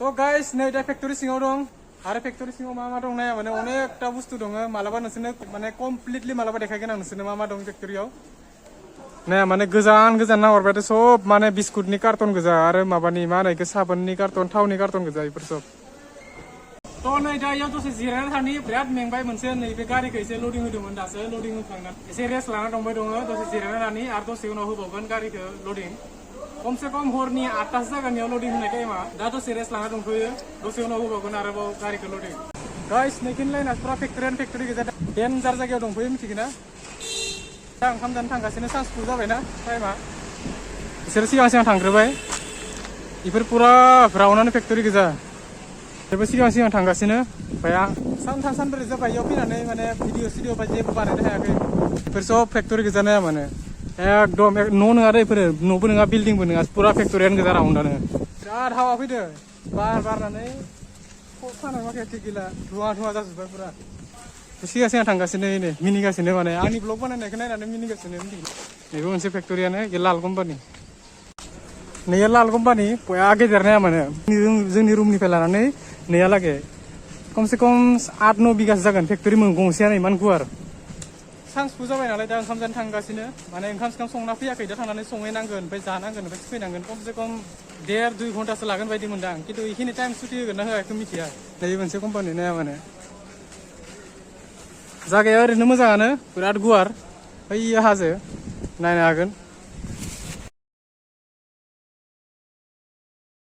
तो गाइस नै दा फेक्टरि सिङाव दं आरो फेक्टरि सिङाव मा मा दं नाया माने अनेकटा बुस्थु दङ मालाबा नोंसोरनो माने कमप्लिटलि मालाबा देखायगोन आं नोंसोरनो मा मा दं फेक्टरियाव नाया माने गोजान गोजान नाहरबाथाय सब माने बिस्कुटनि कार्टन गोजा आरो माबानि मा होनो इखो साबोननि कार्टन थावनि कार्टन गोजा इफोर सब तो नै दा इयाव दसे जिरायना थानि बिराद मेंबाय मोनसे नैबे गारिखौ एसे लोडिं होदोंमोन दासो लोडिं होखांना एसे रेस्ट लाना दंबाय दङ दसे जिरायना थानि आरो दसे उनाव होबावगोन गारिखौ लोडिं कम से कम हरनि 8टासो जागानियाव लोडिं होनाय टाइमा दा दसे रेस्ट लाना दंथ'यो दसे उनाव होबावगोन आरोबाव गारिखौ लोडिं गाइस नैखिनि लाइना पुरा फेक्टरियानो फेक्टरि गोजा डेन्जार जायगायाव दंफैयो मिथिगोना दा ओंखाम जानो थांगासिनो सानजौफु जाबायना टाइमा बिसोर सिगां सिगां थांग्रोबाय इफोर पुरा राउन्डआनो फेक्टरि गोजा बेबो सिगां सिगां थांगासिनो ओमफ्राय आं सानथाम सानब्रै जाबाय इयाव फैनानै माने भिडिअ सिडिअ बा जेबो बानायनो हायाखै बेफोर सब फेक्टरि गोजा नाया माने एकदम न' नङा दै इफोरो न'बो नङा बिल्डिंबो नङा पुरा फेक्टरियानो गोजा राउन्डआनो बिराद हावा फैदो बार बारनानै खानाय माखाया थिग गैला धुवा धुवा जाजोब्बाय पुरा सिगां सिगां थांगासिनो नै मिनिगासिनो माने आंनि ब्लग बानायनायखौ नायनानै मिनिगासिनो नैबे मोनसे फेक्टरियानो लाल कम्पानि नैया लाल कम्पानि बया गेदेर नाया माने जोंनि रुमनिफ्राय लानानै नैयालागे कमसे कम 8-9 बिगासो जागोन फेक्टरि गंसेयानो इमान गुवार सानजौफु जाबाय नालाय दा ओंखाम जानो थांगासिनो माने ओंखाम संना फैयाखै दा थांनानै संहैनांगोन ओमफ्राय जानांगोन ओमफ्राय फैनांगोन कमसे कम 1.5-2 घन्टासो लागोन बायदि मोनदां खिन्थु इखिनि टाइम सुटि होगोन ना होआ बेखौ मिथिया नैबे मोनसे कम्पानि नाया माने जायगाया ओरैनो मोजाङानो बिराद गुवार बैयो हाजो नायनो हागोन